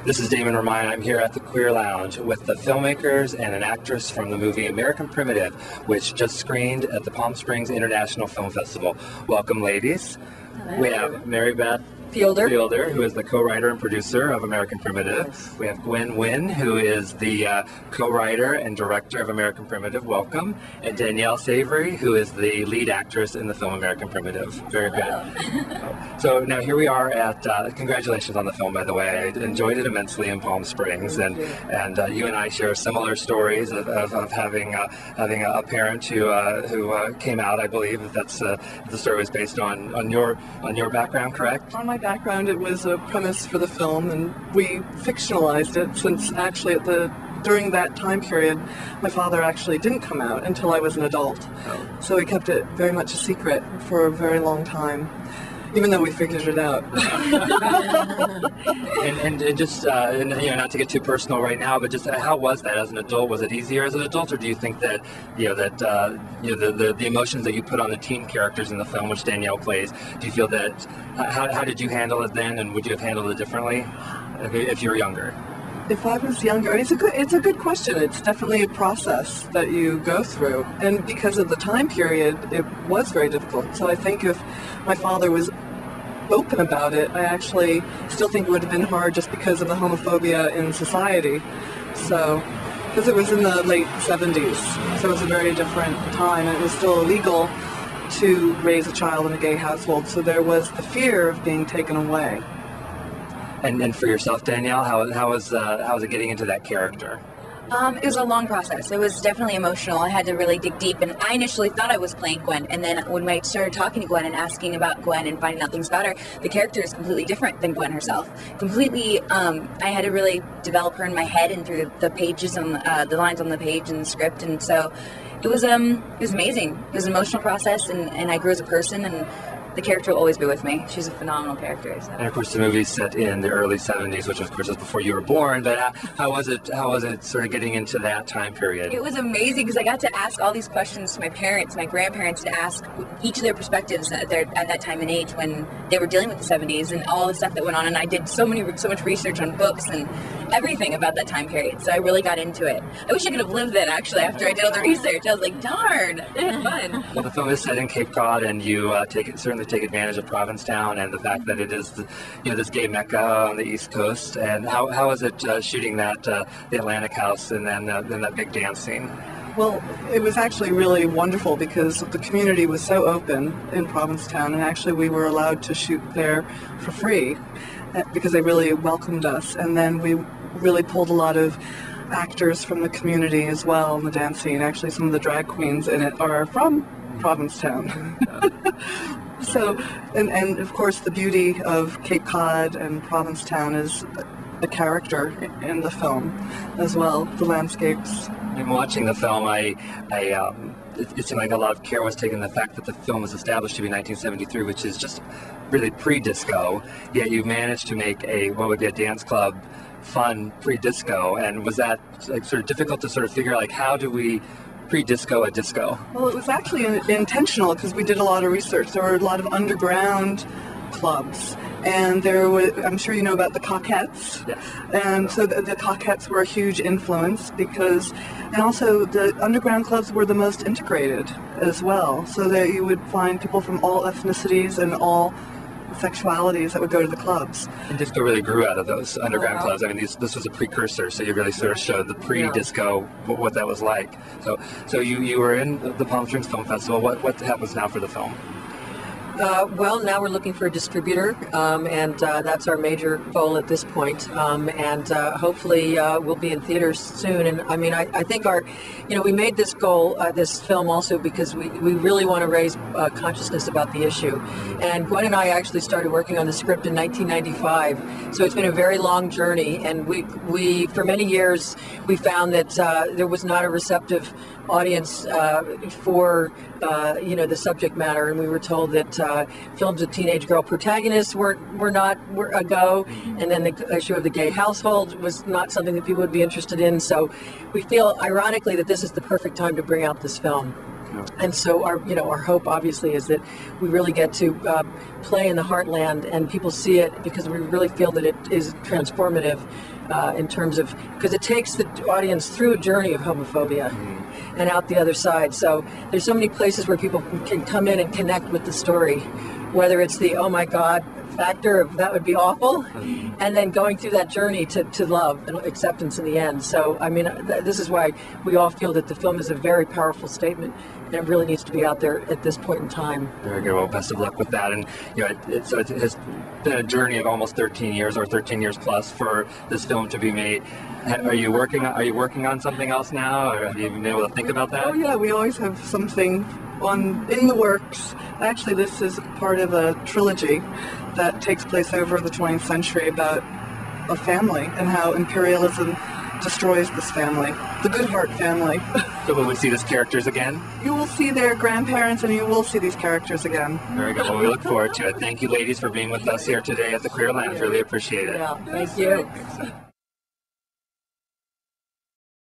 This is Damon Romine. I'm here at the Queer Lounge with the filmmakers and an actress from the movie American Primitive, which just screened at the Palm Springs International Film Festival. Welcome, ladies. Hello. We have Mary Beth Fielder, who is the co-writer and producer of American Primitive. Yes. We have Gwen Nguyen, who is the co-writer and director of American Primitive. Welcome. And Danielle Savory, who is the lead actress in the film American Primitive. Very good. So now here we are at, congratulations on the film, by the way. I enjoyed it immensely in Palm Springs. And you and I share similar stories of having a parent who came out, I believe. That's the story was based on your background, correct? On my background, it was a premise for the film, and we fictionalized it since actually during that time period, my father actually didn't come out until I was an adult. Oh. So we kept it very much a secret for a very long time, even though we figured it out. and just not to get too personal right now, but just how was that as an adult? Was it easier as an adult, or do you think that the emotions that you put on the teen characters in the film, which Danielle plays, do you feel that how did you handle it then, and would you have handled it differently if you were younger? If I was younger, it's a good question. It's definitely a process that you go through, and because of the time period, it was very difficult. So I think if my father was open about it, I actually still think it would have been hard just because of the homophobia in society. So, because it was in the late 70s, so it was a very different time, and it was still illegal to raise a child in a gay household. So there was the fear of being taken away. And for yourself, Danielle, how was it getting into that character? it was a long process. It was definitely emotional. I had to really dig deep, and I initially thought I was playing Gwen, and then when I started talking to Gwen and asking about Gwen and finding out things about her, the character is completely different than Gwen herself. Completely, I had to really develop her in my head and through the pages on the lines on the page and the script, and so it was amazing. It was an emotional process, and I grew as a person, and the character will always be with me. She's a phenomenal character. So. And of course, the movie's set in the early '70s, which of course was before you were born. But how was it? How was it sort of getting into that time period? It was amazing because I got to ask all these questions to my parents, my grandparents, to ask each of their perspectives at that time and age when they were dealing with the '70s and all the stuff that went on. And I did so much research on books and everything about that time period. So I really got into it. I wish I could have lived then. Actually, after I did all the research, I was like, darn, it was fun. Well, the film is set in Cape Cod, and you certainly take advantage of Provincetown and the fact that it is this gay mecca on the East Coast. And how was it shooting that the Atlantic house and then that big dance scene? Well, it was actually really wonderful because the community was so open in Provincetown, and actually we were allowed to shoot there for free because they really welcomed us. And then we really pulled a lot of actors from the community as well in the dance scene. Actually, some of the drag queens in it are from Provincetown. So, and of course the beauty of Cape Cod and Provincetown is a character in the film as well, the landscapes. In watching the film, it seemed like a lot of care was taken in the fact that the film was established to be 1973, which is just really pre-disco, yet you managed to make what would be a dance club fun pre-disco. And was that like sort of difficult to sort of figure out, like, how do we pre-disco a disco? Well, it was actually intentional because we did a lot of research. There were a lot of underground clubs, and there were, I'm sure you know about the Cockettes. Yes. And so the Cockettes were a huge influence and also the underground clubs were the most integrated as well, so that you would find people from all ethnicities and all sexualities that would go to the clubs. And disco really grew out of those underground clubs. I mean, this was a precursor, so you really sort of showed the pre-disco what that was like. So you were in the Palm Springs Film Festival. What happens now for the film? Well, now we're looking for a distributor, and that's our major goal at this point. And hopefully we'll be in theaters soon. And I mean, I think we made this goal, this film also because we really want to raise consciousness about the issue. And Gwen and I actually started working on the script in 1995. So it's been a very long journey. And we for many years, we found that there was not a receptive audience for the subject matter, and we were told that films with teenage girl protagonists were a go, and then the issue of the gay household was not something that people would be interested in. So we feel ironically that this is the perfect time to bring out this film. And so our hope obviously is that we really get to play in the heartland and people see it because we really feel that it is transformative in terms of, because it takes the audience through a journey of homophobia and out the other side. So there's so many places where people can come in and connect with the story, whether it's the oh my God factor of that would be awful, and then going through that journey to love and acceptance in the end. So I mean, this is why we all feel that the film is a very powerful statement, and it really needs to be out there at this point in time. Very good. Well, best of luck with that. And it has been a journey of almost 13 years, or 13 years plus, for this film to be made. Are you working on something else now, or have you been able to think about that? Oh yeah, we always have something in the works. Actually, this is part of a trilogy that takes place over the 20th century about a family and how imperialism destroys this family, the Goodhart family. So will we see these characters again? You will see their grandparents and you will see these characters again. Very good. Well, we look forward to it. Thank you, ladies, for being with us here today at the Queer Lounge. Really appreciate it. Yeah, thank you.